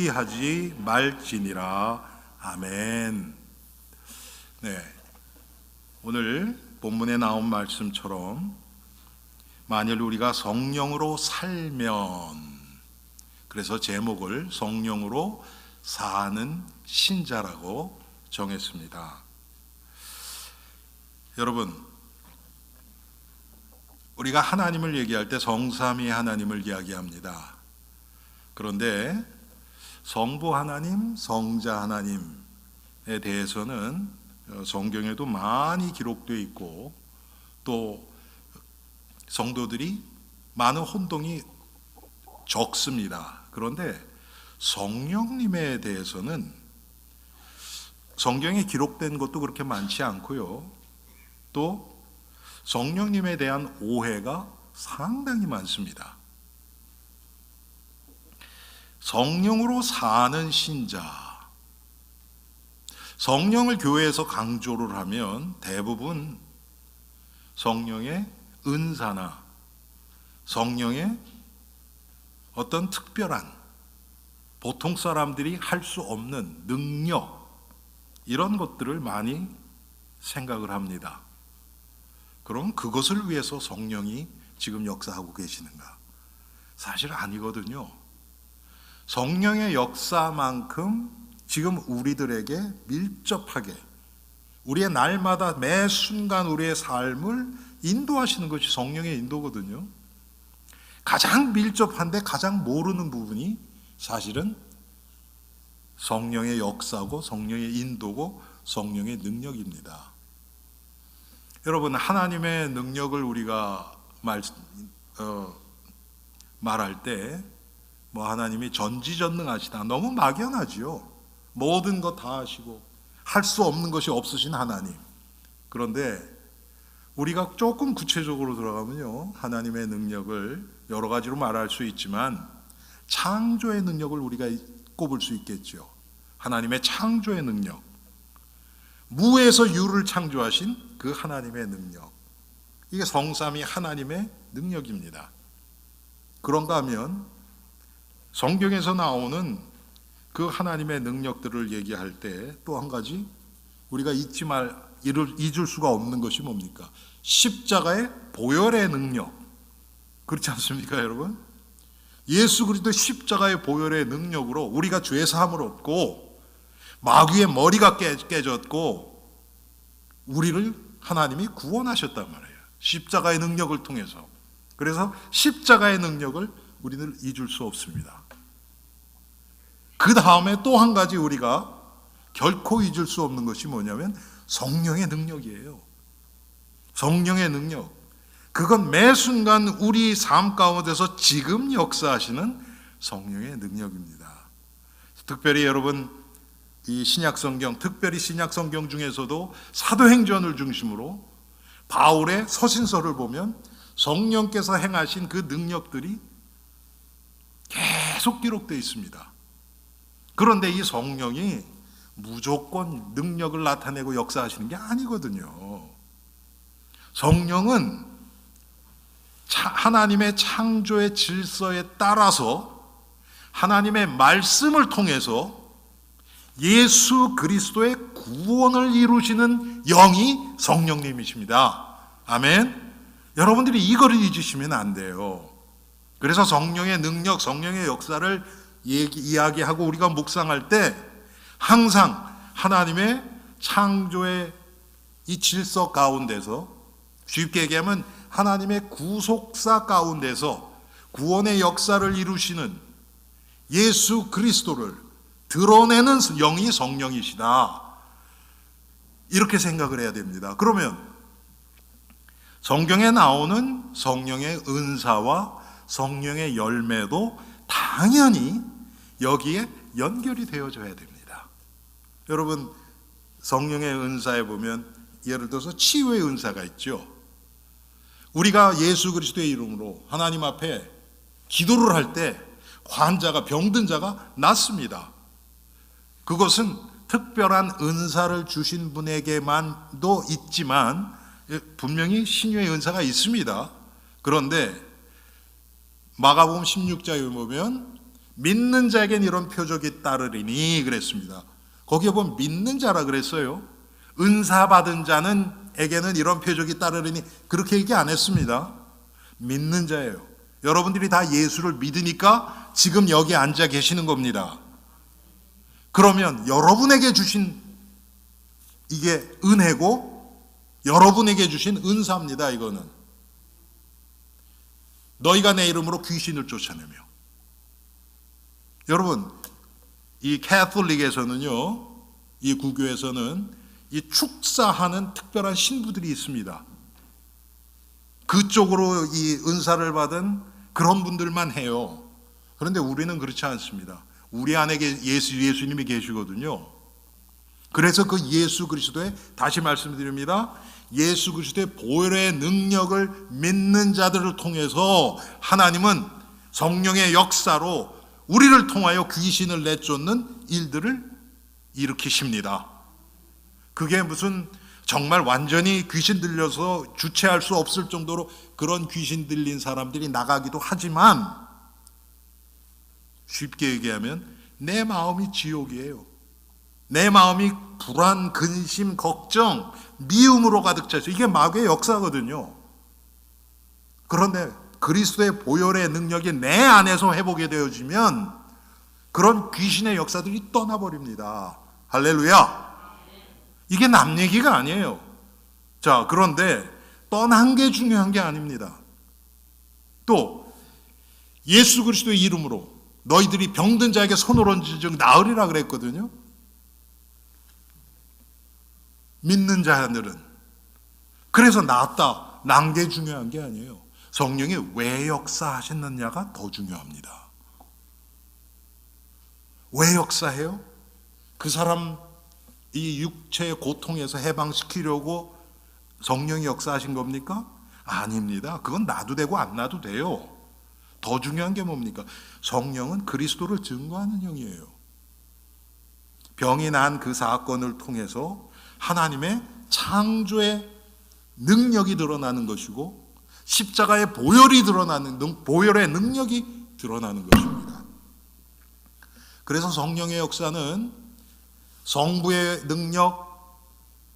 하지 말지니라. 아멘. 네, 오늘 본문에 나온 말씀처럼 만일 우리가 성령으로 살면, 그래서 제목을 성령으로 사는 신자라고 정했습니다. 여러분, 우리가 하나님을 얘기할 때 성삼위 하나님을 이야기합니다. 그런데 성부 하나님, 성자 하나님에 대해서는 성경에도 많이 기록되어 있고, 또 성도들이 많은 혼동이 적습니다. 그런데 성령님에 대해서는 성경에 기록된 것도 그렇게 많지 않고요, 또 성령님에 대한 오해가 상당히 많습니다. 성령으로 사는 신자, 성령을 교회에서 강조를 하면 대부분 성령의 은사나 성령의 어떤 특별한, 보통 사람들이 할 수 없는 능력, 이런 것들을 많이 생각을 합니다. 그럼 그것을 위해서 성령이 지금 역사하고 계시는가? 사실 아니거든요. 성령의 역사만큼 지금 우리들에게 밀접하게 우리의 날마다 매 순간 우리의 삶을 인도하시는 것이 성령의 인도거든요. 가장 밀접한데 가장 모르는 부분이 사실은 성령의 역사고 성령의 인도고 성령의 능력입니다. 여러분, 하나님의 능력을 우리가 말할 때 하나님이 전지전능하시다, 너무 막연하지요. 모든 것 다 하시고 할 수 없는 것이 없으신 하나님. 그런데 우리가 조금 구체적으로 들어가면요, 하나님의 능력을 여러 가지로 말할 수 있지만 창조의 능력을 우리가 꼽을 수 있겠죠. 하나님의 창조의 능력, 무에서 유를 창조하신 그 하나님의 능력, 이게 성삼위 하나님의 능력입니다. 그런가 하면 성경에서 나오는 그 하나님의 능력들을 얘기할 때 또 한 가지 우리가 잊을 수가 없는 것이 뭡니까? 십자가의 보혈의 능력. 그렇지 않습니까, 여러분? 예수 그리스도의 십자가의 보혈의 능력으로 우리가 죄 사함을 얻고 마귀의 머리가 깨졌고 우리를 하나님이 구원하셨단 말이에요. 십자가의 능력을 통해서. 그래서 십자가의 능력을 우리는 잊을 수 없습니다. 그 다음에 또 한 가지 우리가 결코 잊을 수 없는 것이 뭐냐면 성령의 능력이에요. 성령의 능력. 그건 매 순간 우리 삶 가운데서 지금 역사하시는 성령의 능력입니다. 특별히 여러분, 이 신약성경, 특별히 신약성경 중에서도 사도행전을 중심으로 바울의 서신서를 보면 성령께서 행하신 그 능력들이 계속 기록되어 있습니다. 그런데 이 성령이 무조건 능력을 나타내고 역사하시는 게 아니거든요. 성령은 하나님의 창조의 질서에 따라서 하나님의 말씀을 통해서 예수 그리스도의 구원을 이루시는 영이 성령님이십니다. 아멘. 여러분들이 이거를 잊으시면 안 돼요. 그래서 성령의 능력, 성령의 역사를 이야기하고 우리가 묵상할 때 항상 하나님의 창조의 이 질서 가운데서, 쉽게 얘기하면 하나님의 구속사 가운데서 구원의 역사를 이루시는 예수 그리스도를 드러내는 영이 성령이시다, 이렇게 생각을 해야 됩니다. 그러면 성경에 나오는 성령의 은사와 성령의 열매도 당연히 여기에 연결이 되어져야 됩니다. 여러분, 성령의 은사에 보면 예를 들어서 치유의 은사가 있죠. 우리가 예수 그리스도의 이름으로 하나님 앞에 기도를 할 때 환자가, 병든 자가 낫습니다. 그것은 특별한 은사를 주신 분에게만도 있지만 분명히 신유의 은사가 있습니다. 그런데 마가복음 16장에 보면 믿는 자에겐 이런 표적이 따르리니 그랬습니다. 거기에 보면 믿는 자라 그랬어요. 은사 받은 자는에게는 이런 표적이 따르리니 그렇게 얘기 안 했습니다. 믿는 자예요. 여러분들이 다 예수를 믿으니까 지금 여기 앉아 계시는 겁니다. 그러면 여러분에게 주신 이게 은혜고 여러분에게 주신 은사입니다. 이거는 너희가 내 이름으로 귀신을 쫓아내며. 여러분, 이 캐톨릭에서는요, 이 구교에서는 이 축사하는 특별한 신부들이 있습니다. 그쪽으로 이 은사를 받은 그런 분들만 해요. 그런데 우리는 그렇지 않습니다. 우리 안에 예수님이 계시거든요. 그래서 그 예수 그리스도의, 다시 말씀드립니다, 예수 그리스도의 보혈의 능력을 믿는 자들을 통해서 하나님은 성령의 역사로 우리를 통하여 귀신을 내쫓는 일들을 일으키십니다. 그게 무슨 정말 완전히 귀신 들려서 주체할 수 없을 정도로 그런 귀신 들린 사람들이 나가기도 하지만, 쉽게 얘기하면 내 마음이 지옥이에요. 내 마음이 불안, 근심, 걱정, 미움으로 가득 차죠. 이게 마귀의 역사거든요. 그런데 그리스도의 보혈의 능력이 내 안에서 회복이 되어지면 그런 귀신의 역사들이 떠나버립니다. 할렐루야. 이게 남 얘기가 아니에요. 자, 그런데 떠난 게 중요한 게 아닙니다. 또 예수 그리스도의 이름으로 너희들이 병든 자에게 손을 얹은 즉 나으리라 그랬거든요. 믿는 자들은. 그래서 낫다, 난 게 중요한 게 아니에요. 성령이 왜 역사하셨느냐가 더 중요합니다. 왜 역사해요? 그 사람 이 육체의 고통에서 해방시키려고 성령이 역사하신 겁니까? 아닙니다. 그건 놔도 되고 안 놔도 돼요. 더 중요한 게 뭡니까? 성령은 그리스도를 증거하는 영이에요. 병이 난 그 사건을 통해서 하나님의 창조의 능력이 드러나는 것이고 십자가의 보혈이 드러나는, 보혈의 능력이 드러나는 것입니다. 그래서 성령의 역사는 성부의 능력,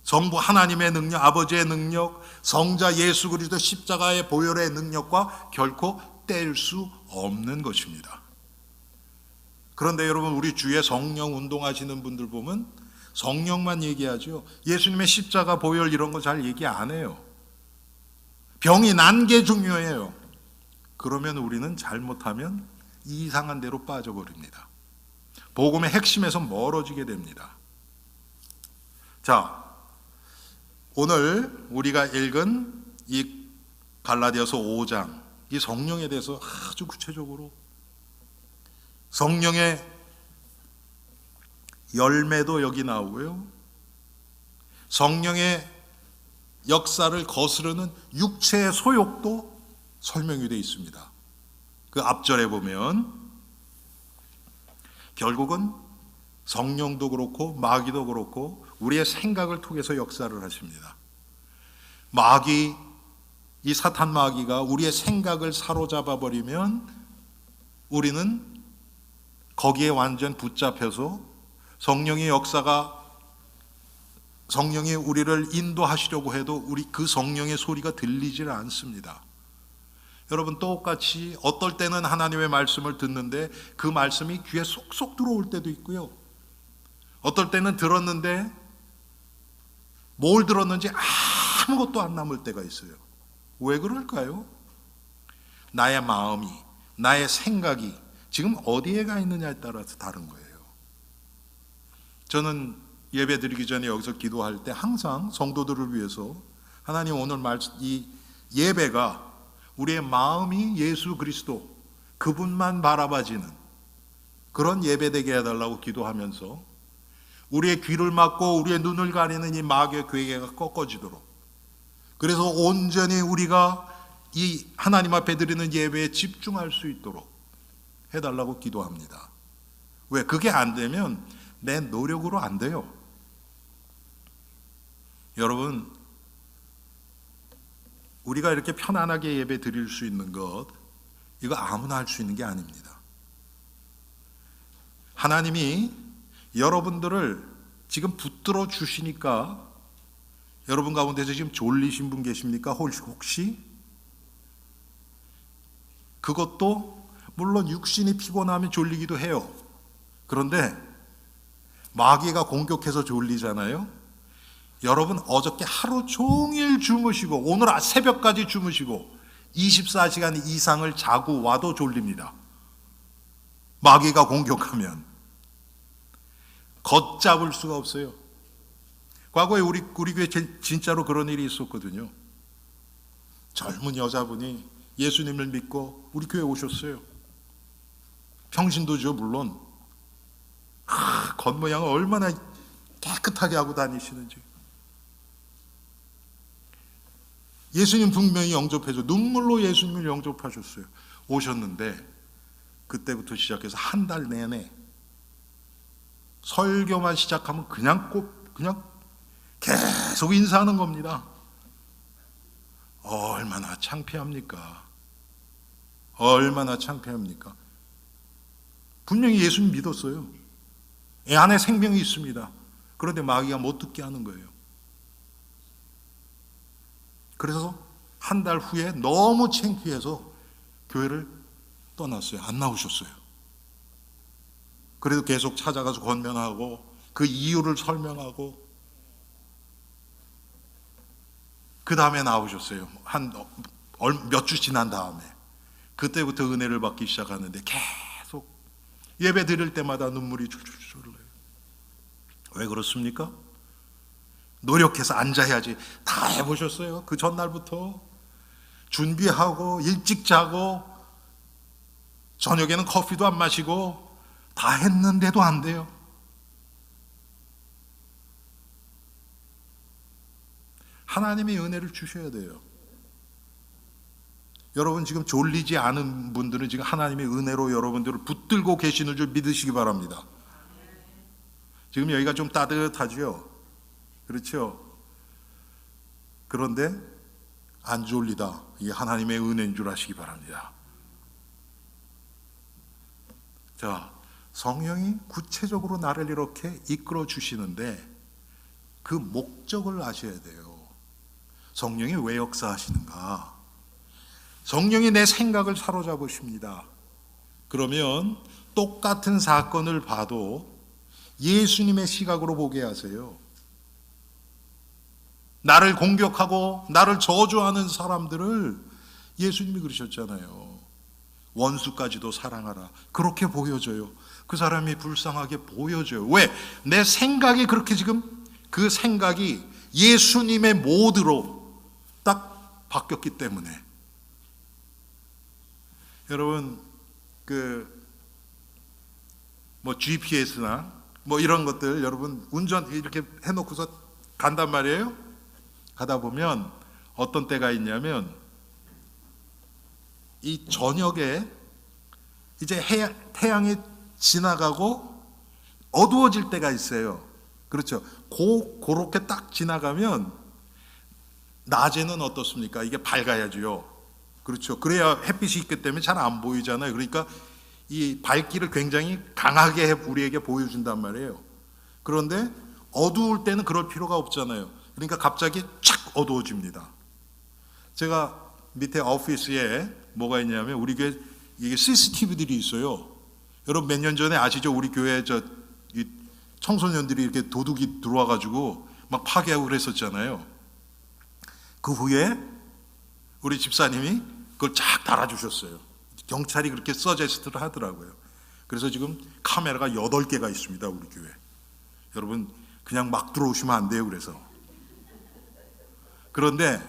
성부 하나님의 능력, 아버지의 능력, 성자 예수 그리스도 십자가의 보혈의 능력과 결코 뗄 수 없는 것입니다. 그런데 여러분, 우리 주위에 성령 운동하시는 분들 보면 성령만 얘기하죠. 예수님의 십자가, 보혈 이런 거 잘 얘기 안 해요. 병이 난 게 중요해요. 그러면 우리는 잘못하면 이상한 데로 빠져버립니다. 복음의 핵심에서 멀어지게 됩니다. 자, 오늘 우리가 읽은 이 갈라디아서 5장, 이 성령에 대해서 아주 구체적으로 성령의 열매도 여기 나오고요, 성령의 역사를 거스르는 육체의 소욕도 설명이 되어 있습니다. 그 앞절에 보면 결국은 성령도 그렇고 마귀도 그렇고 우리의 생각을 통해서 역사를 하십니다. 마귀, 이 사탄 마귀가 우리의 생각을 사로잡아 버리면 우리는 거기에 완전 붙잡혀서 성령의 역사가, 성령이 우리를 인도하시려고 해도 우리 그 성령의 소리가 들리질 않습니다. 여러분, 똑같이 어떨 때는 하나님의 말씀을 듣는데 그 말씀이 귀에 쏙쏙 들어올 때도 있고요, 어떨 때는 들었는데 뭘 들었는지 아무것도 안 남을 때가 있어요. 왜 그럴까요? 나의 마음이, 나의 생각이 지금 어디에 가 있느냐에 따라서 다른 거예요. 저는 예배 드리기 전에 여기서 기도할 때 항상 성도들을 위해서 하나님, 오늘 이 예배가 우리의 마음이 예수 그리스도 그분만 바라봐지는 그런 예배 되게 해달라고 기도하면서 우리의 귀를 막고 우리의 눈을 가리는 이 마귀의 괴계가 꺾어지도록, 그래서 온전히 우리가 이 하나님 앞에 드리는 예배에 집중할 수 있도록 해달라고 기도합니다. 왜? 그게 안 되면 내 노력으로 안 돼요. 여러분, 우리가 이렇게 편안하게 예배 드릴 수 있는 것, 이거 아무나 할 수 있는 게 아닙니다. 하나님이 여러분들을 지금 붙들어 주시니까 여러분 가운데서 지금 졸리신 분 계십니까? 혹시? 그것도 물론 육신이 피곤하면 졸리기도 해요. 그런데 마귀가 공격해서 졸리잖아요. 여러분 어저께 하루 종일 주무시고 오늘 새벽까지 주무시고 24시간 이상을 자고 와도 졸립니다. 마귀가 공격하면 걷잡을 수가 없어요. 과거에 우리 교회 진짜로 그런 일이 있었거든요. 젊은 여자분이 예수님을 믿고 우리 교회 오셨어요. 평신도죠, 물론. 겉모양을 얼마나 깨끗하게 하고 다니시는지. 예수님 분명히 영접해줘. 눈물로 예수님을 영접하셨어요. 오셨는데 그때부터 시작해서 한 달 내내 설교만 시작하면 그냥 계속 인사하는 겁니다. 얼마나 창피합니까? 얼마나 창피합니까? 분명히 예수님 믿었어요. 애 안에 생명이 있습니다. 그런데 마귀가 못 듣게 하는 거예요. 그래서 한 달 후에 너무 창피해서 교회를 떠났어요. 안 나오셨어요. 그래도 계속 찾아가서 권면하고 그 이유를 설명하고 그 다음에 나오셨어요. 한 몇 주 지난 다음에 그때부터 은혜를 받기 시작하는데 계속 예배 드릴 때마다 눈물이 줄줄 흘러요. 왜 그렇습니까? 노력해서 앉아야지. 다 해보셨어요. 그 전날부터 준비하고 일찍 자고 저녁에는 커피도 안 마시고 다 했는데도 안 돼요. 하나님이 은혜를 주셔야 돼요. 여러분 지금 졸리지 않은 분들은 지금 하나님의 은혜로 여러분들을 붙들고 계시는 줄 믿으시기 바랍니다. 지금 여기가 좀 따뜻하죠? 그렇죠? 그런데 안 졸리다. 이게 하나님의 은혜인 줄 아시기 바랍니다. 자, 성령이 구체적으로 나를 이렇게 이끌어 주시는데 그 목적을 아셔야 돼요. 성령이 왜 역사하시는가? 성령이 내 생각을 사로잡으십니다. 그러면 똑같은 사건을 봐도 예수님의 시각으로 보게 하세요. 나를 공격하고 나를 저주하는 사람들을 예수님이 그러셨잖아요. 원수까지도 사랑하라. 그렇게 보여져요. 그 사람이 불쌍하게 보여져요. 왜? 내 생각이 그렇게 지금 그 생각이 예수님의 모드로 딱 바뀌었기 때문에. 여러분 GPS나 이런 것들 여러분 운전 이렇게 해놓고서 간단 말이에요. 가다 보면 어떤 때가 있냐면 이 저녁에 이제 태양이 지나가고 어두워질 때가 있어요. 그렇죠. 그렇게 딱 지나가면 낮에는 어떻습니까? 이게 밝아야죠. 그렇죠. 그래야 햇빛이 있기 때문에 잘 안 보이잖아요. 그러니까 이 밝기를 굉장히 강하게 우리에게 보여준단 말이에요. 그런데 어두울 때는 그럴 필요가 없잖아요. 그러니까 갑자기 촥 어두워집니다. 제가 밑에 오피스에 뭐가 있냐면 우리 교회 이게 CCTV들이 있어요. 여러분 몇 년 전에 아시죠? 우리 교회 이 청소년들이 이렇게 도둑이 들어와가지고 막 파괴하고 그랬었잖아요. 그 후에 우리 집사님이 그걸 쫙 달아주셨어요. 경찰이 그렇게 서제스트를 하더라고요. 그래서 지금 카메라가 8개가 있습니다. 우리 교회. 여러분 그냥 막 들어오시면 안 돼요. 그런데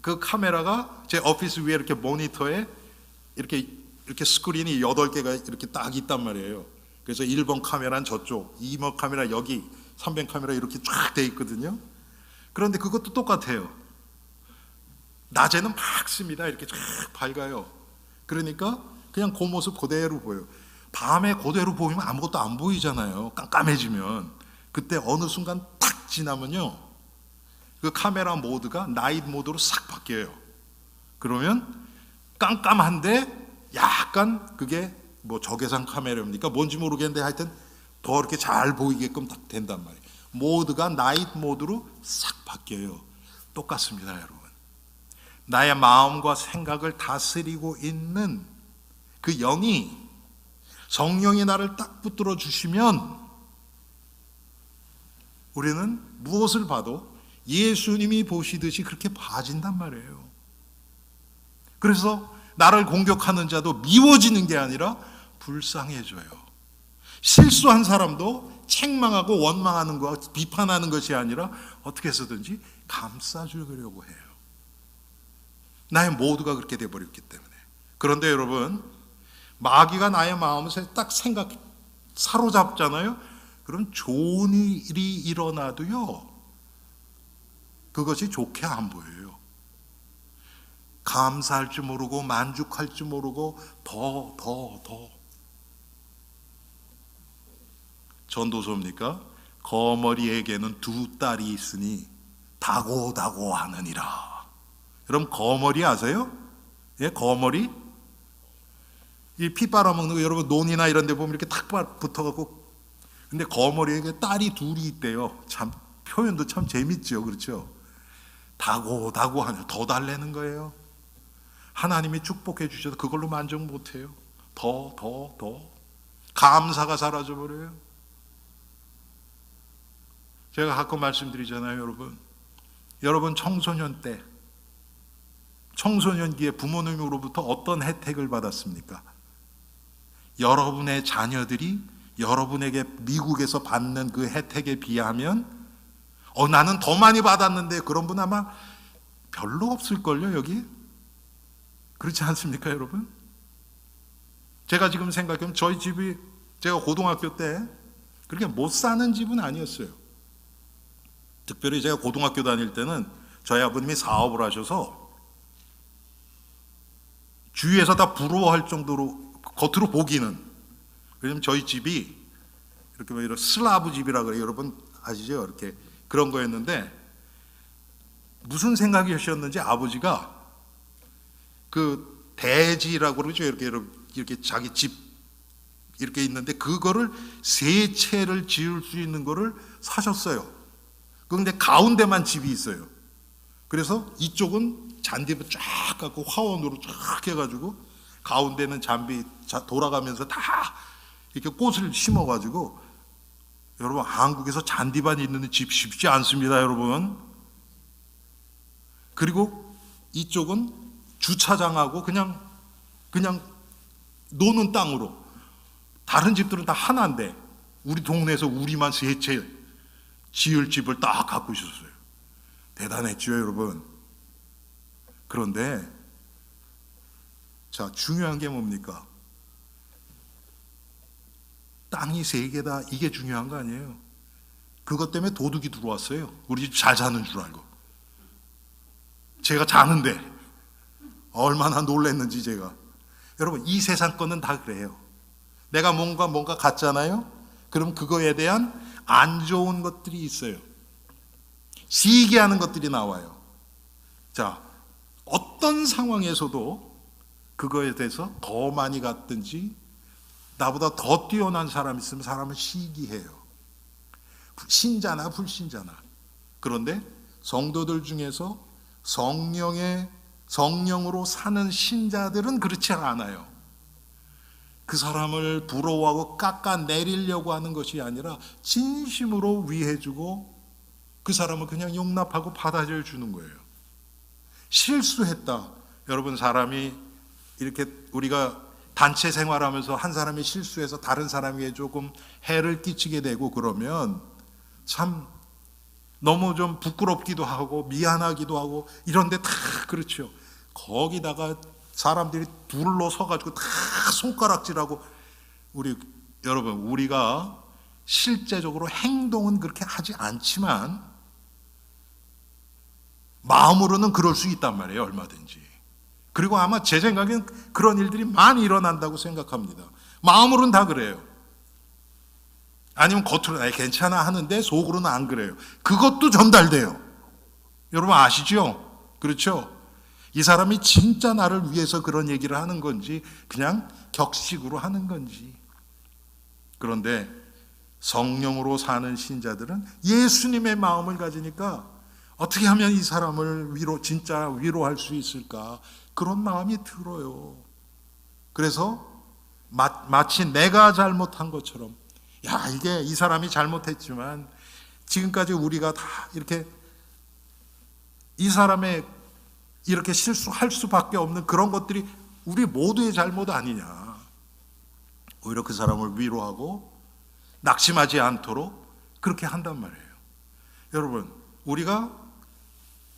그 카메라가 제 오피스 위에 이렇게 모니터에 이렇게 스크린이 8개가 이렇게 딱 있단 말이에요. 그래서 1번 카메라는 저쪽, 2번 카메라 여기, 3번 카메라 이렇게 쫙 돼 있거든요. 그런데 그것도 똑같아요. 낮에는 맑습니다. 이렇게 쫙 밝아요. 그러니까 그냥 그 모습 그대로 보여요. 밤에 그대로 보이면 아무것도 안 보이잖아요. 깜깜해지면. 그때 어느 순간 탁 지나면요, 그 카메라 모드가 나잇 모드로 싹 바뀌어요. 그러면 깜깜한데 약간 그게 뭐 저계산 카메라입니까? 뭔지 모르겠는데 하여튼 더 이렇게 잘 보이게끔 딱 된단 말이에요. 모드가 나이트 모드로 싹 바뀌어요. 똑같습니다, 여러분. 나의 마음과 생각을 다스리고 있는 그 영이, 성령이 나를 딱 붙들어 주시면 우리는 무엇을 봐도 예수님이 보시듯이 그렇게 봐진단 말이에요. 그래서 나를 공격하는 자도 미워지는 게 아니라 불쌍해져요. 실수한 사람도 책망하고 원망하는 것, 비판하는 것이 아니라 어떻게 해서든지 감싸주려고 해요. 나의 모두가 그렇게 돼버렸기 때문에. 그런데 여러분, 마귀가 나의 마음을 딱 사로잡잖아요. 그럼 좋은 일이 일어나도요, 그것이 좋게 안 보여요. 감사할 줄 모르고 만족할 줄 모르고 더 전도서입니까? 거머리에게는 두 딸이 있으니 다고다고 하느니라. 여러분 거머리 아세요? 예, 거머리? 이 피 빨아먹는 거 여러분 논이나 이런 데 보면 이렇게 탁 붙어갖고, 근데 거머리에게 딸이 둘이 있대요. 참 표현도 참 재밌죠, 그렇죠? 다고다고 하는, 더 달래는 거예요. 하나님이 축복해 주셔도 그걸로 만족 못해요. 더 감사가 사라져버려요. 제가 가끔 말씀드리잖아요, 여러분 청소년 때, 청소년기에 부모님으로부터 어떤 혜택을 받았습니까? 여러분의 자녀들이 여러분에게 미국에서 받는 그 혜택에 비하면 나는 더 많이 받았는데, 그런 분 아마 별로 없을걸요, 여기? 그렇지 않습니까, 여러분? 제가 지금 생각하면 저희 집이, 제가 고등학교 때 그렇게 못 사는 집은 아니었어요. 특별히 제가 고등학교 다닐 때는 저희 아버님이 사업을 하셔서 주위에서 다 부러워할 정도로, 겉으로 보기는, 왜냐면 저희 집이 이렇게 뭐 이런 슬라브 집이라 그래요. 여러분 아시죠? 이렇게 그런 거였는데, 무슨 생각이 하셨는지 아버지가 그 대지라고 그러죠. 이렇게 자기 집 이렇게 있는데 그거를 세 채를 지을 수 있는 거를 사셨어요. 그런데 가운데만 집이 있어요. 그래서 이쪽은 잔디를 쫙 갖고 화원으로 쫙 해가지고 가운데는 잔디 돌아가면서 다 이렇게 꽃을 심어가지고, 여러분 한국에서 잔디밭 있는 집 쉽지 않습니다, 여러분. 그리고 이쪽은 주차장하고 그냥 노는 땅으로, 다른 집들은 다 하나인데 우리 동네에서 우리만 세 채 지을 집을 딱 갖고 있었어요. 대단했죠, 여러분. 그런데 자, 중요한 게 뭡니까? 땅이 세 개다, 이게 중요한 거 아니에요. 그것 때문에 도둑이 들어왔어요. 우리 집 잘 사는 줄 알고. 제가 자는데 얼마나 놀랬는지 제가. 여러분 이 세상 거는 다 그래요. 내가 뭔가 갖잖아요. 그럼 그거에 대한 안 좋은 것들이 있어요. 시기하는 것들이 나와요. 자, 어떤 상황에서도 그거에 대해서 더 많이 갖든지 나보다 더 뛰어난 사람이 있으면 사람은 시기해요. 신자나 불신자나. 그런데 성도들 중에서 성령으로 사는 신자들은 그렇지 않아요. 그 사람을 부러워하고 깎아내리려고 하는 것이 아니라 진심으로 위해주고 그 사람을 그냥 용납하고 받아줘 주는 거예요. 실수했다. 여러분 사람이 이렇게, 우리가 단체 생활하면서 한 사람이 실수해서 다른 사람에게 조금 해를 끼치게 되고 그러면 참 너무 좀 부끄럽기도 하고 미안하기도 하고 이런데 다 그렇죠. 거기다가 사람들이 둘러서가지고 다 손가락질하고, 여러분 우리가 실제적으로 행동은 그렇게 하지 않지만 마음으로는 그럴 수 있단 말이에요, 얼마든지. 그리고 아마 제 생각엔 그런 일들이 많이 일어난다고 생각합니다. 마음으로는 다 그래요. 아니면 겉으로 괜찮아 하는데 속으로는 안 그래요. 그것도 전달돼요. 여러분 아시죠? 그렇죠? 이 사람이 진짜 나를 위해서 그런 얘기를 하는 건지 그냥 격식으로 하는 건지. 그런데 성령으로 사는 신자들은 예수님의 마음을 가지니까 어떻게 하면 이 사람을 진짜 위로할 수 있을까, 그런 마음이 들어요. 그래서 마치 내가 잘못한 것처럼, 이게 이 사람이 잘못했지만 지금까지 우리가 다 이렇게 이 사람의 이렇게 실수할 수밖에 없는 그런 것들이 우리 모두의 잘못 아니냐. 오히려 그 사람을 위로하고 낙심하지 않도록 그렇게 한단 말이에요. 여러분, 우리가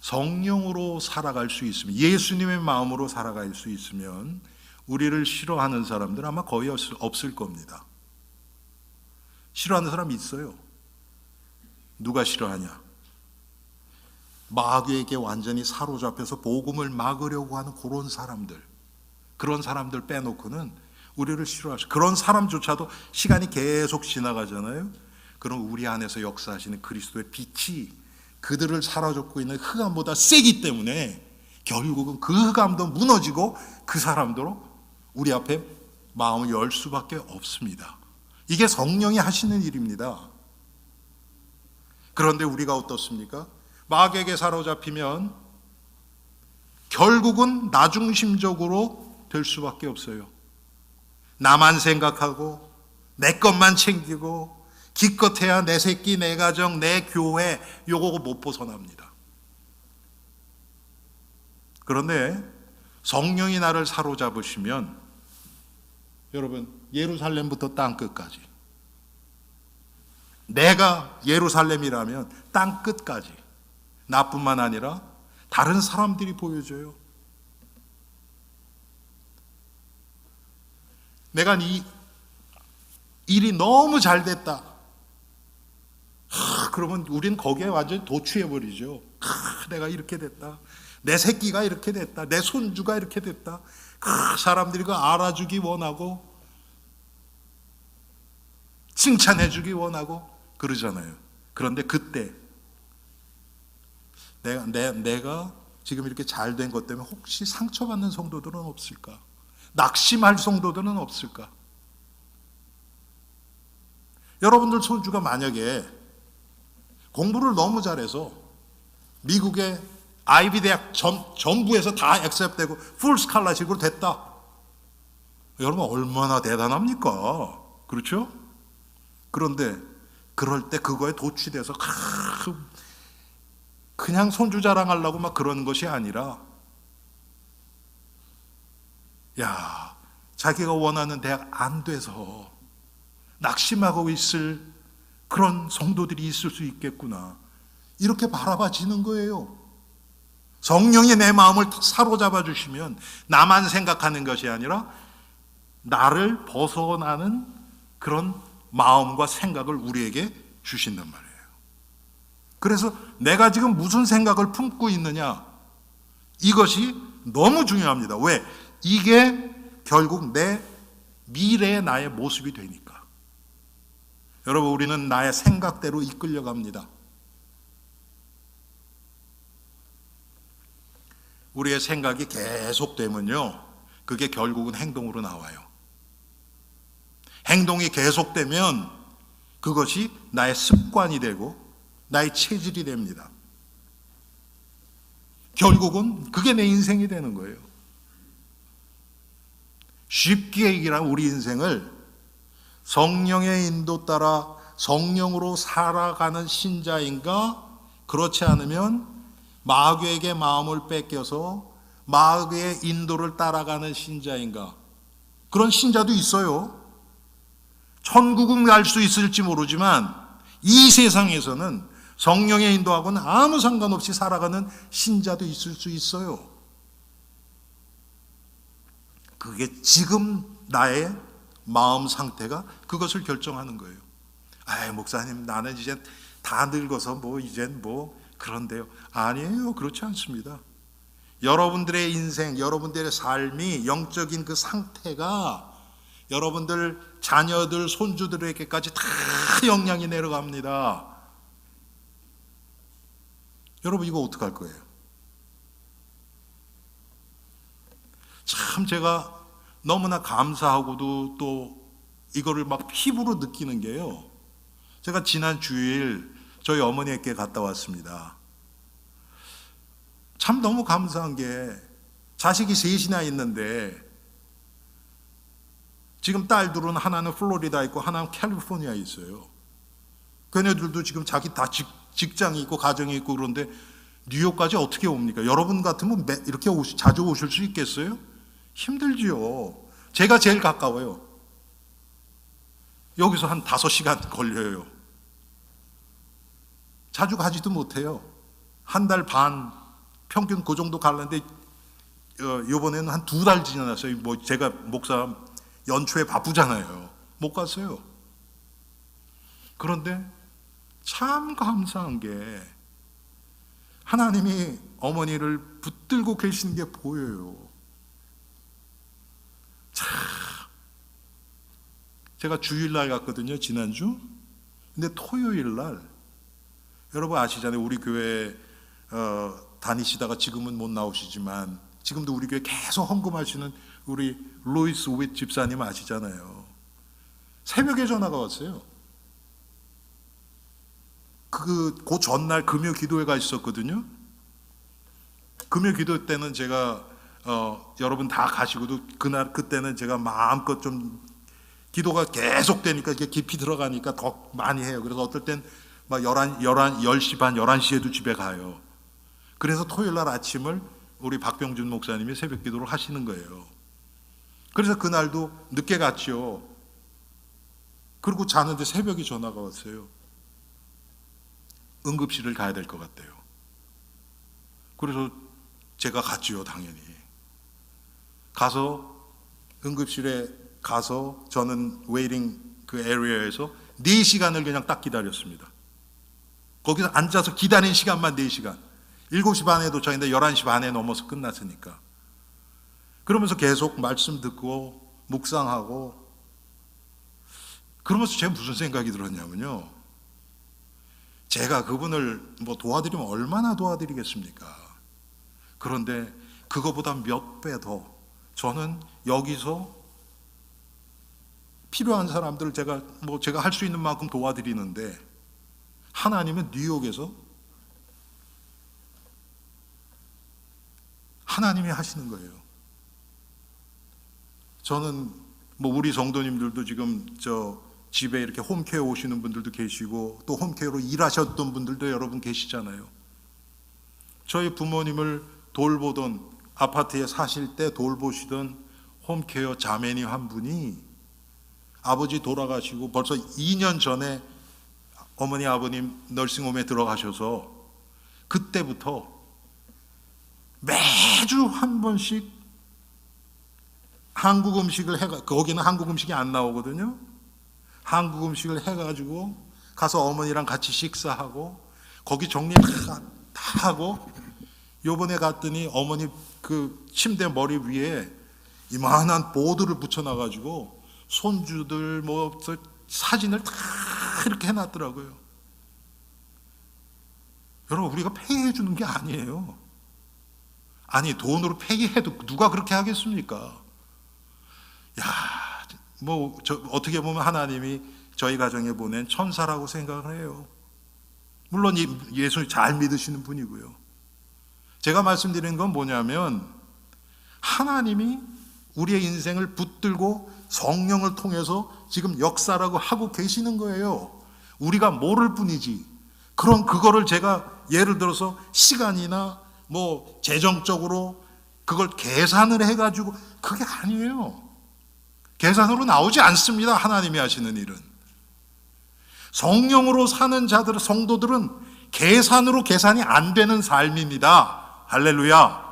성령으로 살아갈 수 있으면, 예수님의 마음으로 살아갈 수 있으면 우리를 싫어하는 사람들은 아마 거의 없을 겁니다. 싫어하는 사람이 있어요. 누가 싫어하냐? 마귀에게 완전히 사로잡혀서 복음을 막으려고 하는 그런 사람들 빼놓고는 우리를 싫어하시고, 그런 사람조차도 시간이 계속 지나가잖아요. 그럼 우리 안에서 역사하시는 그리스도의 빛이 그들을 사로잡고 있는 흑암보다 세기 때문에 결국은 그 흑암도 무너지고 그 사람도 우리 앞에 마음을 열 수밖에 없습니다. 이게 성령이 하시는 일입니다. 그런데 우리가 어떻습니까? 마귀에게 사로잡히면 결국은 나중심적으로 될 수밖에 없어요. 나만 생각하고 내 것만 챙기고 기껏해야 내 새끼, 내 가정, 내 교회, 요거 못 벗어납니다. 그런데 성령이 나를 사로잡으시면, 여러분, 예루살렘부터 땅끝까지, 내가 예루살렘이라면 땅끝까지, 나뿐만 아니라 다른 사람들이 보여줘요. 내가 이 일이 너무 잘 됐다. 그러면 우린 거기에 완전히 도취해버리죠. 내가 이렇게 됐다. 내 새끼가 이렇게 됐다. 내 손주가 이렇게 됐다. 사람들이 그거 알아주기 원하고 칭찬해주기 원하고 그러잖아요. 그런데 그때 내가 지금 이렇게 잘 된 것 때문에 혹시 상처받는 성도들은 없을까? 낙심할 성도들은 없을까? 여러분들 손주가 만약에 공부를 너무 잘해서 미국의 아이비 대학 전부에서 다 액셉되고 풀 스칼라식으로 됐다. 여러분 얼마나 대단합니까? 그렇죠? 그런데 그럴 때 그거에 도취돼서 그냥 손주 자랑하려고 막 그러는 것이 아니라, 자기가 원하는 대학 안 돼서 낙심하고 있을 그런 성도들이 있을 수 있겠구나, 이렇게 바라봐지는 거예요. 성령이 내 마음을 사로잡아 주시면 나만 생각하는 것이 아니라 나를 벗어나는 그런 마음과 생각을 우리에게 주신단 말이에요. 그래서 내가 지금 무슨 생각을 품고 있느냐, 이것이 너무 중요합니다. 왜? 이게 결국 내 미래의 나의 모습이 되니까. 여러분, 우리는 나의 생각대로 이끌려갑니다. 우리의 생각이 계속되면요, 그게 결국은 행동으로 나와요. 행동이 계속되면 그것이 나의 습관이 되고 나의 체질이 됩니다. 결국은 그게 내 인생이 되는 거예요. 쉽게 얘기하면 우리 인생을 성령의 인도 따라 성령으로 살아가는 신자인가, 그렇지 않으면 마귀에게 마음을 뺏겨서 마귀의 인도를 따라가는 신자인가. 그런 신자도 있어요. 천국은 갈 수 있을지 모르지만 이 세상에서는 성령의 인도하고는 아무 상관없이 살아가는 신자도 있을 수 있어요. 그게 지금 나의 마음 상태가 그것을 결정하는 거예요. 목사님, 나는 이제 다 늙어서 이젠 그런데요. 아니에요. 그렇지 않습니다. 여러분들의 인생, 여러분들의 삶이, 영적인 그 상태가 여러분들 자녀들, 손주들에게까지 다 영향이 내려갑니다. 여러분, 이거 어떡할 거예요? 참 제가 너무나 감사하고도 또 이거를 막 피부로 느끼는 게요. 제가 지난 주일 저희 어머니에게 갔다 왔습니다. 참 너무 감사한 게 자식이 셋이나 있는데 지금 딸들은 하나는 플로리다 있고 하나는 캘리포니아에 있어요. 걔네들도 지금 자기 다 직장이 있고 가정이 있고 그런데 뉴욕까지 어떻게 옵니까? 여러분 같으면 이렇게 자주 오실 수 있겠어요? 힘들지요. 제가 제일 가까워요. 여기서 한 5시간 걸려요. 자주 가지도 못해요. 한 달 반 평균 그 정도 가는데 이번에는 한 2달 지났어요. 뭐 제가 목사 연초에 바쁘잖아요. 못 갔어요. 그런데 참 감사한 게 하나님이 어머니를 붙들고 계시는 게 보여요. 참 제가 주일날 갔거든요. 지난주. 근데 토요일날 여러분 아시잖아요. 우리 교회 다니시다가 지금은 못 나오시지만 지금도 우리 교회 계속 헌금하시는 우리 로이스 윗 집사님 아시잖아요. 새벽에 전화가 왔어요. 그 전날 금요 기도회가 있었거든요. 금요 기도 때는 제가 여러분 다 가시고도 그때는 제가 마음껏 좀 기도가 계속 되니까 이게 깊이 들어가니까 더 많이 해요. 그래서 어떨 땐 막 10시 반, 11시에도 집에 가요. 그래서 토요일 날 아침을 우리 박병준 목사님이 새벽 기도를 하시는 거예요. 그래서 그날도 늦게 갔죠. 그리고 자는데 새벽에 전화가 왔어요. 응급실을 가야 될 것 같대요. 그래서 제가 갔지요, 당연히. 가서 응급실에 가서 저는 웨이팅 그 에리어에서 4시간을 그냥 딱 기다렸습니다. 거기서 앉아서 기다린 시간만 4시간. 7시 반에 도착했는데 11시 반에 넘어서 끝났으니까. 그러면서 계속 말씀 듣고 묵상하고 그러면서 제가 무슨 생각이 들었냐면요. 제가 그분을 뭐 도와드리면 얼마나 도와드리겠습니까? 그런데 그거보다 몇 배 더 저는 여기서 필요한 사람들을 제가 할 수 있는 만큼 도와드리는데 하나님은 뉴욕에서 하나님이 하시는 거예요. 저는 뭐 우리 성도님들도 지금 집에 이렇게 홈케어 오시는 분들도 계시고 또 홈케어로 일하셨던 분들도 여러분 계시잖아요. 저희 부모님을 돌보던 아파트에 사실 때 돌보시던 홈케어 자매님 한 분이 아버지 돌아가시고 벌써 2년 전에 어머니 아버님 너싱홈에 들어가셔서 그때부터 매주 한 번씩 한국 음식을 거기는 한국 음식이 안 나오거든요. 한국 음식을 해가지고 가서 어머니랑 같이 식사하고 거기 정리 다 하고 요번에 갔더니 어머니 그 침대 머리 위에 이만한 보드를 붙여놔가지고 손주들 사진을 다 이렇게 해놨더라고요. 여러분 우리가 페이해 주는 게 아니에요. 아니 돈으로 페이해도 누가 그렇게 하겠습니까? 어떻게 보면 하나님이 저희 가정에 보낸 천사라고 생각을 해요. 물론 예수 잘 믿으시는 분이고요. 제가 말씀드리는 건 뭐냐면 하나님이 우리의 인생을 붙들고 성령을 통해서 지금 역사라고 하고 계시는 거예요. 우리가 모를 뿐이지. 그거를 제가 예를 들어서 시간이나 재정적으로 그걸 계산을 해가지고 그게 아니에요. 계산으로 나오지 않습니다. 하나님이 하시는 일은. 성령으로 사는 성도들은 계산으로 계산이 안 되는 삶입니다. 할렐루야.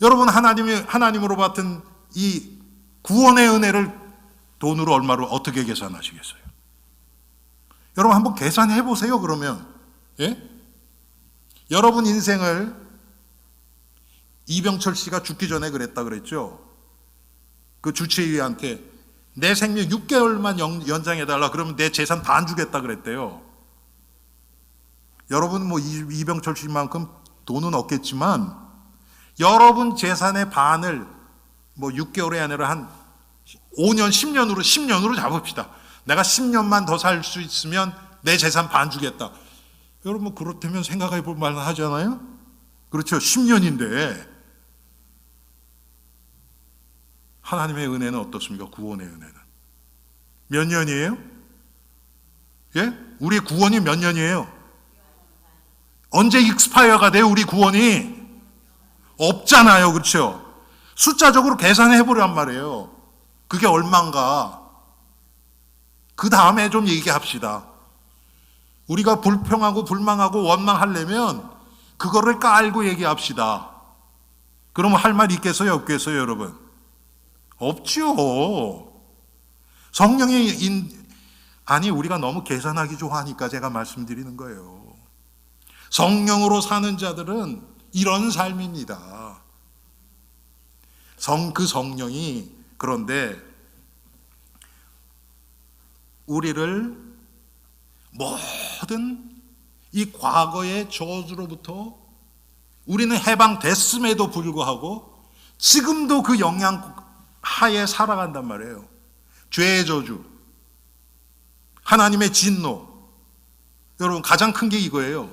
여러분 하나님으로 받은 이 구원의 은혜를 돈으로 얼마로 어떻게 계산하시겠어요? 여러분 한번 계산해 보세요. 그러면 여러분 인생을 이병철 씨가 죽기 전에 그랬다 그랬죠. 그 주치의한테 내 생명 6개월만 연장해달라 그러면 내 재산 반 주겠다 그랬대요. 여러분 이병철 씨만큼 돈은 없겠지만 여러분 재산의 반을 뭐 6개월이 아니라 한 5년, 10년으로 잡읍시다. 내가 10년만 더 살 수 있으면 내 재산 반 주겠다. 여러분 그렇다면 생각해 볼 만은 하잖아요. 그렇죠. 10년인데 하나님의 은혜는 어떻습니까? 구원의 은혜는 몇 년이에요? 예? 우리 구원이 몇 년이에요? 언제 익스파이어가 돼요? 우리 구원이 없잖아요. 그렇죠? 숫자적으로 계산해 보란 말이에요. 그게 얼마인가? 그 다음에 좀 얘기합시다. 우리가 불평하고 불망하고 원망하려면 그거를 깔고 얘기합시다. 그러면 할 말 있겠어요? 없겠어요? 여러분? 없죠. 성령이 아니 우리가 너무 계산하기 좋아하니까 제가 말씀드리는 거예요. 성령으로 사는 자들은 이런 삶입니다. 그 성령이 그런데 우리를 모든 이 과거의 저주로부터 우리는 해방됐음에도 불구하고 지금도 그 영향 하에 살아간단 말이에요. 죄의 저주, 하나님의 진노. 여러분 가장 큰 게 이거예요.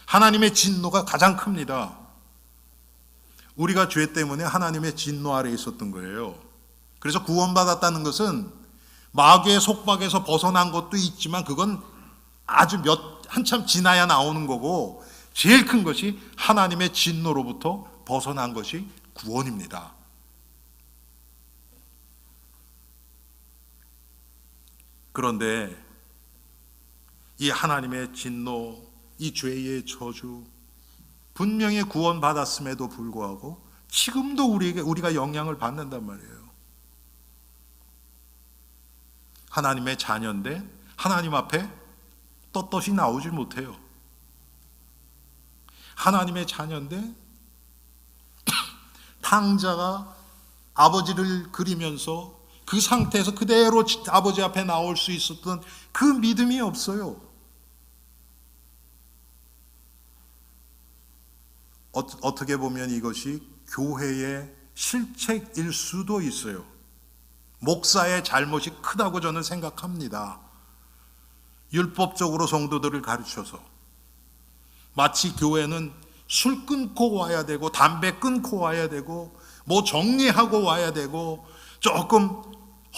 하나님의 진노가 가장 큽니다. 우리가 죄 때문에 하나님의 진노 아래에 있었던 거예요. 그래서 구원받았다는 것은 마귀의 속박에서 벗어난 것도 있지만 그건 아주 한참 지나야 나오는 거고 제일 큰 것이 하나님의 진노로부터 벗어난 것이 구원입니다. 그런데 이 하나님의 진노, 이 죄의 저주, 분명히 구원받았음에도 불구하고 지금도 우리가 영향을 받는단 말이에요. 하나님의 자녀인데 하나님 앞에 떳떳이 나오질 못해요. 하나님의 자녀인데 탕자가 아버지를 그리면서 그 상태에서 그대로 아버지 앞에 나올 수 있었던 그 믿음이 없어요. 어떻게 보면 이것이 교회의 실책일 수도 있어요. 목사의 잘못이 크다고 저는 생각합니다. 율법적으로 성도들을 가르쳐서 마치 교회는 술 끊고 와야 되고 담배 끊고 와야 되고 뭐 정리하고 와야 되고 조금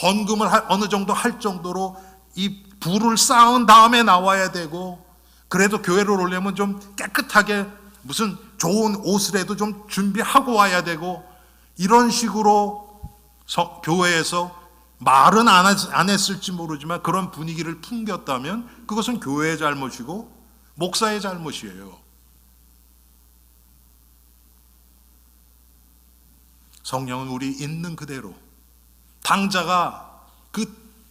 헌금을 어느 정도 할 정도로 이 부를 쌓은 다음에 나와야 되고 그래도 교회를 오려면 좀 깨끗하게 무슨 좋은 옷이라도 좀 준비하고 와야 되고 이런 식으로 교회에서 말은 안 했을지 모르지만 그런 분위기를 풍겼다면 그것은 교회의 잘못이고 목사의 잘못이에요. 성령은 우리 있는 그대로 탕자가 그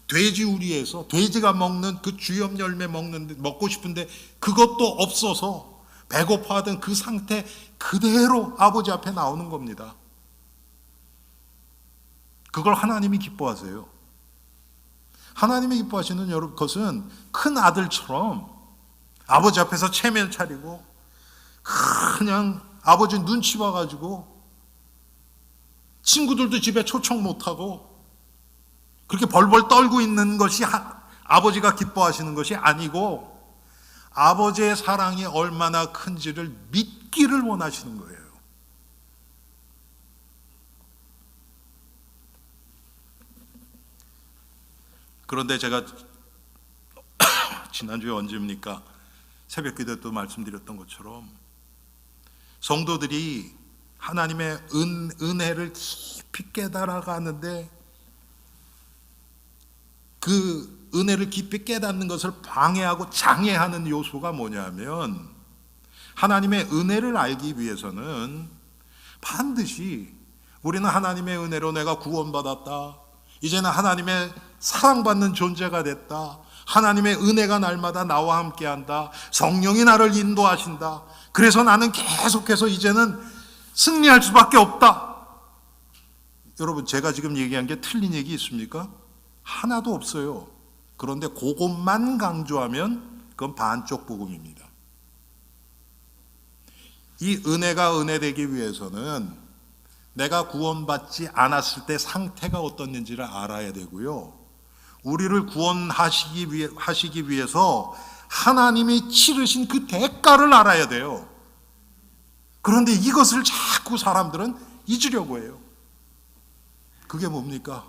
돼지 우리에서 돼지가 먹는 그 주염 열매 먹고 싶은데 그것도 없어서 배고파하던 그 상태 그대로 아버지 앞에 나오는 겁니다. 그걸 하나님이 기뻐하세요. 하나님이 기뻐하시는 여러분 것은 큰 아들처럼 아버지 앞에서 체면 차리고 그냥 아버지 눈치 봐가지고 친구들도 집에 초청 못하고 그렇게 벌벌 떨고 있는 것이 아버지가 기뻐하시는 것이 아니고 아버지의 사랑이 얼마나 큰지를 믿기를 원하시는 거예요. 그런데 제가 지난주에 언제입니까? 새벽기도 또 말씀드렸던 것처럼 성도들이 하나님의 은혜를 깊이 깨달아가는데 그 은혜를 깊이 깨닫는 것을 방해하고 장애하는 요소가 뭐냐면 하나님의 은혜를 알기 위해서는 반드시 우리는 하나님의 은혜로 내가 구원받았다. 이제는 하나님의 사랑받는 존재가 됐다. 하나님의 은혜가 날마다 나와 함께한다. 성령이 나를 인도하신다. 그래서 나는 계속해서 이제는 승리할 수밖에 없다. 여러분 제가 지금 얘기한 게 틀린 얘기 있습니까? 하나도 없어요. 그런데 그것만 강조하면 그건 반쪽 복음입니다. 이 은혜가 은혜되기 위해서는 내가 구원받지 않았을 때 상태가 어떻는지를 알아야 되고요. 우리를 구원하시기 위해서 하나님이 치르신 그 대가를 알아야 돼요. 그런데 이것을 자꾸 사람들은 잊으려고 해요. 그게 뭡니까?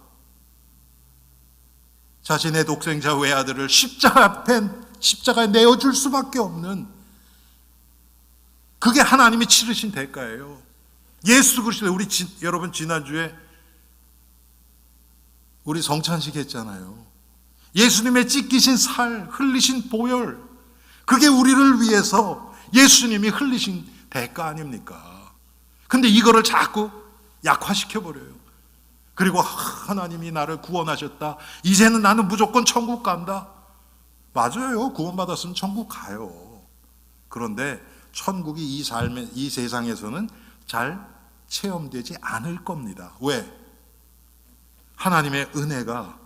자신의 독생자 외아들을 십자가에 내어줄 수밖에 없는, 그게 하나님이 치르신 대가예요. 예수 그리스도, 여러분 지난주에 우리 성찬식 했잖아요. 예수님의 찢기신 살, 흘리신 보혈, 그게 우리를 위해서 예수님이 흘리신 대가 아닙니까? 근데 이거를 자꾸 약화시켜버려요. 그리고 하나님이 나를 구원하셨다, 이제는 나는 무조건 천국 간다. 맞아요. 구원받았으면 천국 가요. 그런데 천국이 이 세상에서는 잘 체험되지 않을 겁니다. 왜? 하나님의 은혜가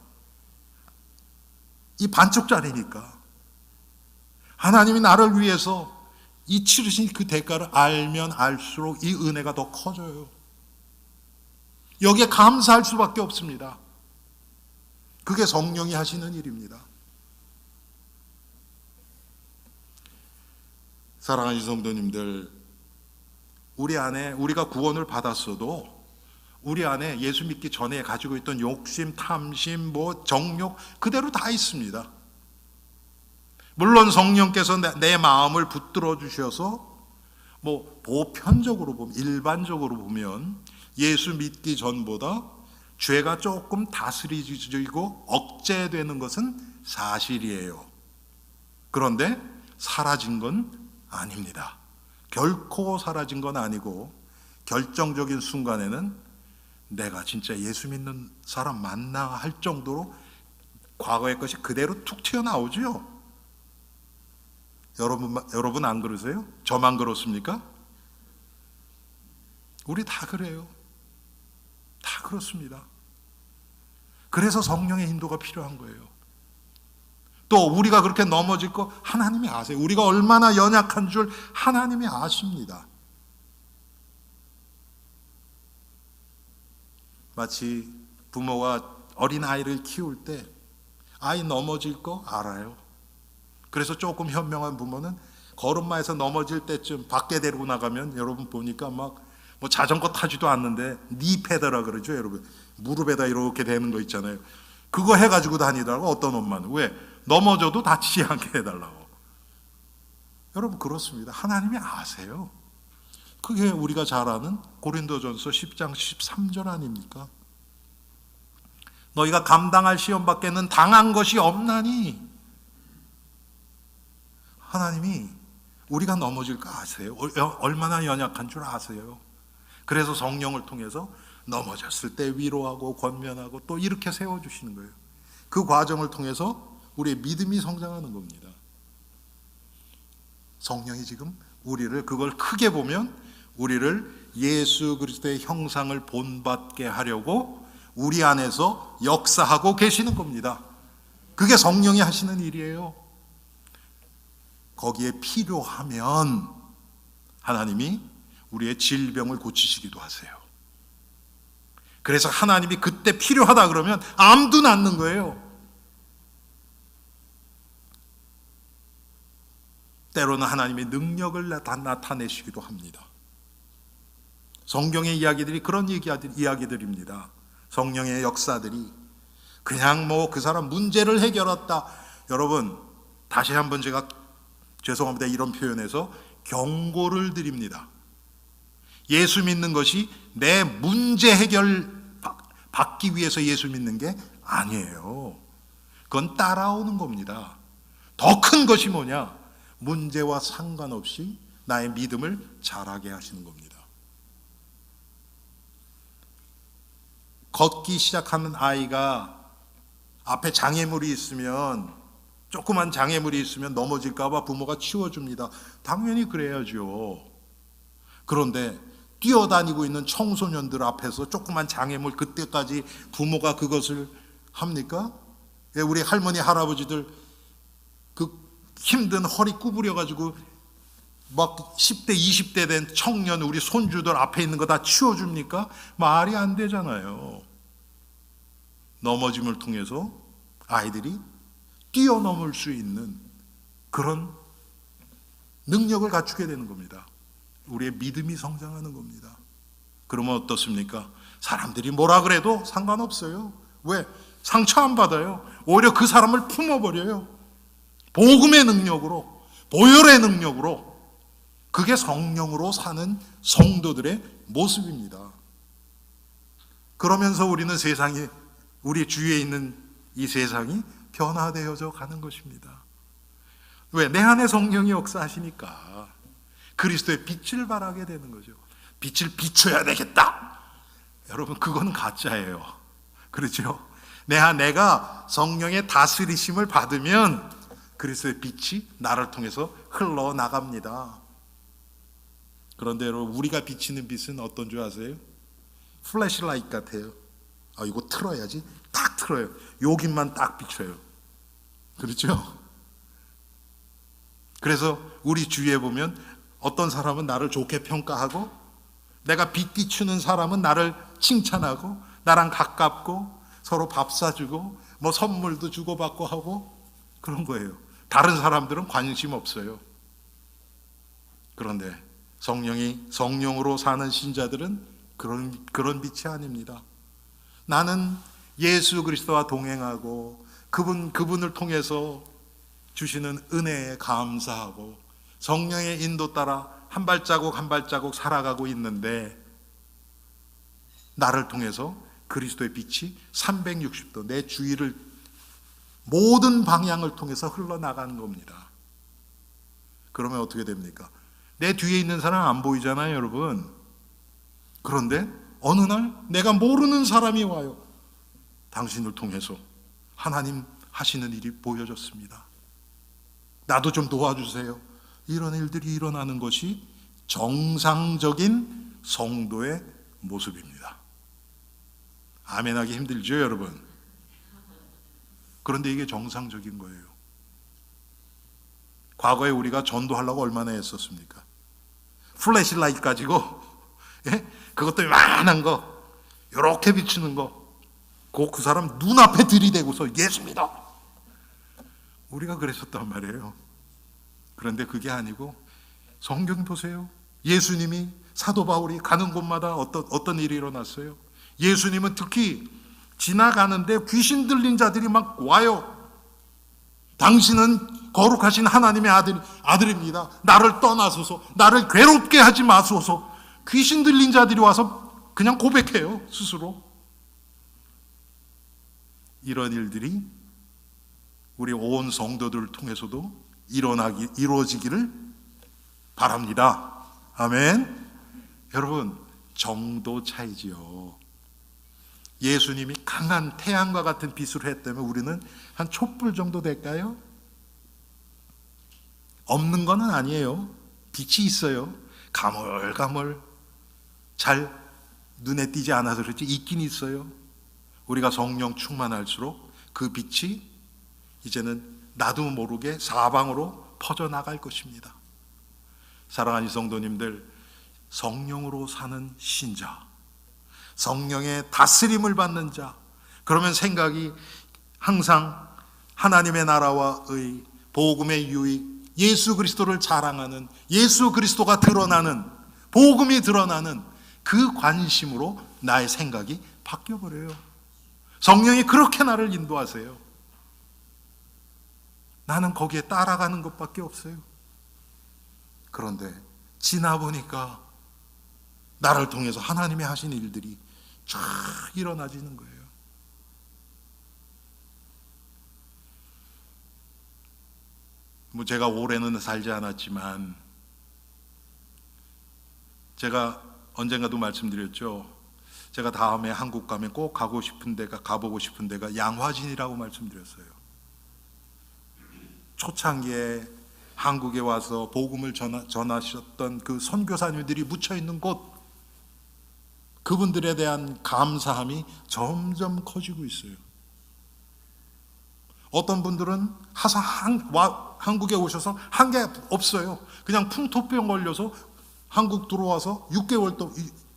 이 반쪽짜리니까. 하나님이 나를 위해서 이 치르신 그 대가를 알면 알수록 이 은혜가 더 커져요. 여기에 감사할 수밖에 없습니다. 그게 성령이 하시는 일입니다. 사랑하는 성도님들, 우리 안에, 우리가 구원을 받았어도 우리 안에 예수 믿기 전에 가지고 있던 욕심, 탐심, 정욕 그대로 다 있습니다. 물론 성령께서 내 마음을 붙들어 주셔서 보편적으로 보면, 일반적으로 보면 예수 믿기 전보다 죄가 조금 다스려지고 억제되는 것은 사실이에요. 그런데 사라진 건 아닙니다. 결코 사라진 건 아니고, 결정적인 순간에는 내가 진짜 예수 믿는 사람 맞나 할 정도로 과거의 것이 그대로 툭 튀어나오죠. 여러분 안 그러세요? 저만 그렇습니까? 우리 다 그래요. 다 그렇습니다. 그래서 성령의 인도가 필요한 거예요. 또 우리가 그렇게 넘어질 거 하나님이 아세요. 우리가 얼마나 연약한 줄 하나님이 아십니다. 마치 부모가 어린아이를 키울 때 아이 넘어질 거 알아요. 그래서 조금 현명한 부모는 걸음마에서 넘어질 때쯤 밖에 데리고 나가면, 여러분 보니까 자전거 타지도 않는데 니 페더라 그러죠. 여러분 무릎에다 이렇게 대는 거 있잖아요. 그거 해가지고 다니더라고. 어떤 엄마는. 왜? 넘어져도 다치지 않게 해달라고. 여러분 그렇습니다. 하나님이 아세요. 그게 우리가 잘 아는 고린도전서 10장 13절 아닙니까? 너희가 감당할 시험 밖에는 당한 것이 없나니. 하나님이 우리가 넘어질 거 아세요. 얼마나 연약한 줄 아세요. 그래서 성령을 통해서 넘어졌을 때 위로하고 권면하고 또 이렇게 세워주시는 거예요. 그 과정을 통해서 우리의 믿음이 성장하는 겁니다. 성령이 지금 우리를, 그걸 크게 보면 우리를 예수 그리스도의 형상을 본받게 하려고 우리 안에서 역사하고 계시는 겁니다. 그게 성령이 하시는 일이에요. 거기에 필요하면 하나님이 우리의 질병을 고치시기도 하세요. 그래서 하나님이 그때 필요하다 그러면 암도 낫는 거예요. 때로는 하나님의 능력을 나타내시기도 합니다. 성경의 이야기들이 그런 이야기들입니다. 성령의 역사들이 그냥 그 사람 문제를 해결했다. 여러분 다시 한번 제가 죄송합니다. 이런 표현에서 경고를 드립니다. 예수 믿는 것이 내 문제 해결 받기 위해서 예수 믿는 게 아니에요. 그건 따라오는 겁니다. 더 큰 것이 뭐냐? 문제와 상관없이 나의 믿음을 자라게 하시는 겁니다. 걷기 시작하는 아이가 앞에 장애물이 있으면, 조그만 장애물이 있으면 넘어질까 봐 부모가 치워줍니다. 당연히 그래야죠. 그런데 뛰어다니고 있는 청소년들 앞에서 조그만 장애물, 그때까지 부모가 그것을 합니까? 우리 할머니 할아버지들 그 힘든 허리 구부려가지고 막 10대, 20대 된 청년, 우리 손주들 앞에 있는 거 다 치워줍니까? 말이 안 되잖아요. 넘어짐을 통해서 아이들이 뛰어넘을 수 있는 그런 능력을 갖추게 되는 겁니다. 우리의 믿음이 성장하는 겁니다. 그러면 어떻습니까? 사람들이 뭐라 그래도 상관없어요. 왜? 상처 안 받아요. 오히려 그 사람을 품어버려요. 복음의 능력으로, 보혈의 능력으로. 그게 성령으로 사는 성도들의 모습입니다. 그러면서 우리는 세상이, 우리 주위에 있는 이 세상이 변화되어져 가는 것입니다. 왜? 내 안에 성령이 역사하시니까 그리스도의 빛을 발하게 되는 거죠. 빛을 비춰야 되겠다. 여러분, 그건 가짜예요. 그렇죠? 내가 성령의 다스리심을 받으면 그리스도의 빛이 나를 통해서 흘러나갑니다. 그런데 여러분, 우리가 비치는 빛은 어떤 줄 아세요? 플래시라이트 같아요. 이거 틀어야지. 딱 틀어요. 여기만 딱 비춰요. 그렇죠? 그래서 우리 주위에 보면 어떤 사람은 나를 좋게 평가하고, 내가 빛 비추는 사람은 나를 칭찬하고, 나랑 가깝고 서로 밥 사주고 뭐 선물도 주고받고 하고 그런 거예요. 다른 사람들은 관심 없어요. 그런데 성령으로 사는 신자들은 그런 빛이 아닙니다. 나는 예수 그리스도와 동행하고 그분을 통해서 주시는 은혜에 감사하고 성령의 인도 따라 한 발자국 한 발자국 살아가고 있는데, 나를 통해서 그리스도의 빛이 360도 내 주위를 모든 방향을 통해서 흘러나가는 겁니다. 그러면 어떻게 됩니까? 내 뒤에 있는 사람 안 보이잖아요, 여러분. 그런데 어느 날 내가 모르는 사람이 와요. 당신을 통해서 하나님 하시는 일이 보여졌습니다. 나도 좀 도와주세요. 이런 일들이 일어나는 것이 정상적인 성도의 모습입니다. 아멘하기 힘들죠, 여러분? 그런데 이게 정상적인 거예요. 과거에 우리가 전도하려고 얼마나 했었습니까? 플래시라이트 가지고, 그것도 요만한 거, 요렇게 비추는 거, 그 사람 눈앞에 들이대고서 예수 믿어! 우리가 그랬었단 말이에요. 그런데 그게 아니고, 성경 보세요. 예수님이, 사도 바울이 가는 곳마다 어떤 일이 일어났어요? 예수님은 특히 지나가는데 귀신 들린 자들이 막 와요. 당신은 거룩하신 하나님의 아들입니다. 나를 떠나소서, 나를 괴롭게 하지 마소서. 귀신 들린 자들이 와서 그냥 고백해요, 스스로. 이런 일들이 우리 온 성도들을 통해서도 이루어지기를 바랍니다. 아멘. 여러분, 정도 차이지요. 예수님이 강한 태양과 같은 빛으로 했다면 우리는 한 촛불 정도 될까요? 없는 건 아니에요. 빛이 있어요. 가물가물 잘 눈에 띄지 않아서 그렇지 있긴 있어요. 우리가 성령 충만할수록 그 빛이 이제는 나도 모르게 사방으로 퍼져나갈 것입니다. 사랑하는 성도님들, 성령으로 사는 신자, 성령의 다스림을 받는 자, 그러면 생각이 항상 하나님의 나라와 의, 복음의 유익, 예수 그리스도를 자랑하는, 예수 그리스도가 드러나는, 복음이 드러나는 그 관심으로 나의 생각이 바뀌어버려요. 성령이 그렇게 나를 인도하세요. 나는 거기에 따라가는 것밖에 없어요. 그런데 지나보니까 나를 통해서 하나님이 하신 일들이 쫙 일어나지는 거예요. 뭐 제가 오래는 살지 않았지만 제가 언젠가도 말씀드렸죠. 제가 다음에 한국 가면 꼭 가보고 싶은 데가 양화진이라고 말씀드렸어요. 초창기에 한국에 와서 복음을 전하셨던 그 선교사님들이 묻혀있는 곳, 그분들에 대한 감사함이 점점 커지고 있어요. 어떤 분들은 한국에 오셔서 한 게 없어요. 그냥 풍토병 걸려서 한국 들어와서 6개월 또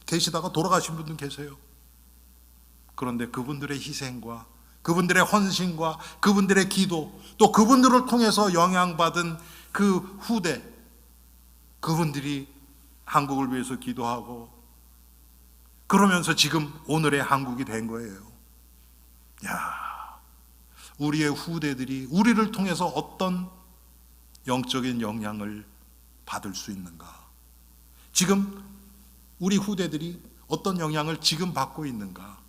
계시다가 돌아가신 분도 계세요. 그런데 그분들의 희생과 그분들의 헌신과 그분들의 기도, 또 그분들을 통해서 영향받은 그 후대, 그분들이 한국을 위해서 기도하고 그러면서 지금 오늘의 한국이 된 거예요. 야, 우리의 후대들이 우리를 통해서 어떤 영적인 영향을 받을 수 있는가? 지금 우리 후대들이 어떤 영향을 지금 받고 있는가?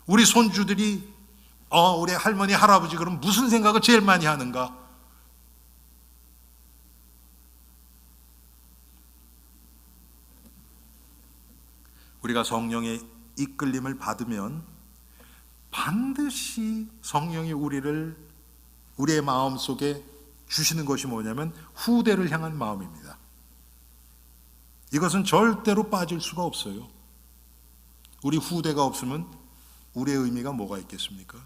우리 손주들이 우리 할머니 할아버지 그럼 무슨 생각을 제일 많이 하는가? 우리가 성령의 이끌림을 받으면 반드시 성령이 우리의 마음속에 주시는 것이 뭐냐면 후대를 향한 마음입니다. 이것은 절대로 빠질 수가 없어요. 우리 후대가 없으면 우리의 의미가 뭐가 있겠습니까?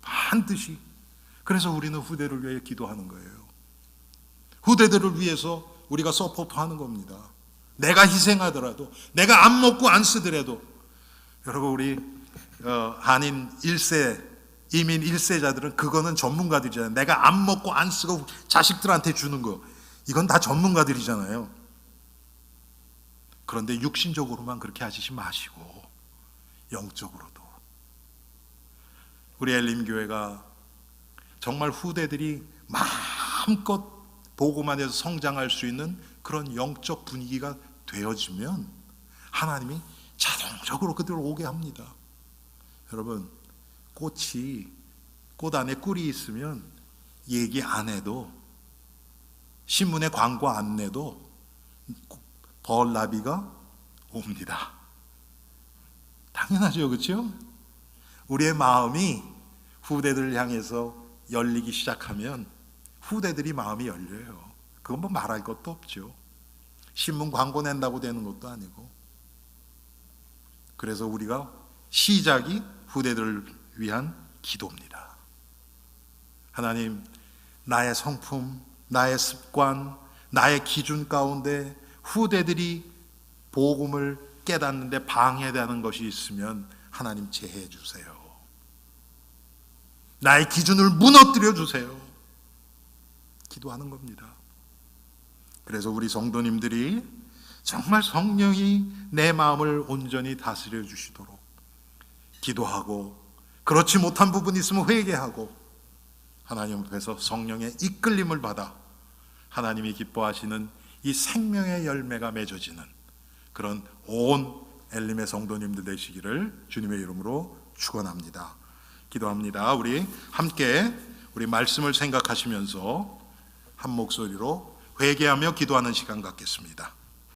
반드시. 그래서 우리는 후대를 위해 기도하는 거예요. 후대들을 위해서 우리가 서포트하는 겁니다. 내가 희생하더라도, 내가 안 먹고 안 쓰더라도. 여러분, 우리 한인 1세, 이민 1세자들은 그거는 전문가들이잖아요. 내가 안 먹고 안 쓰고 자식들한테 주는 거, 이건 다 전문가들이잖아요. 그런데 육신적으로만 그렇게 하시지 마시고 영적으로도 우리 엘림교회가 정말 후대들이 마음껏 보고만 해서 성장할 수 있는 그런 영적 분위기가 되어지면 하나님이 자동적으로 그들을 오게 합니다. 여러분, 꽃 안에 꿀이 있으면 얘기 안 해도, 신문에 광고 안 내도 벌나비가 옵니다. 당연하죠, 그렇죠? 우리의 마음이 후대들을 향해서 열리기 시작하면 후대들이 마음이 열려요. 그건 뭐 말할 것도 없죠. 신문 광고 낸다고 되는 것도 아니고. 그래서 우리가 시작이 후대들을 위한 기도입니다. 하나님, 나의 성품, 나의 습관, 나의 기준 가운데 후대들이 복음을 깨닫는데 방해되는 것이 있으면 하나님 제해해 주세요. 나의 기준을 무너뜨려 주세요. 기도하는 겁니다. 그래서 우리 성도님들이 정말 성령이 내 마음을 온전히 다스려 주시도록 기도하고, 그렇지 못한 부분이 있으면 회개하고 하나님 앞에서 성령의 이끌림을 받아 하나님이 기뻐하시는 이 생명의 열매가 맺어지는 그런 온 엘림의 성도님들 되시기를 주님의 이름으로 축원합니다. 기도합니다. 우리 함께 우리 말씀을 생각하시면서 한 목소리로 회개하며 기도하는 시간 갖겠습니다.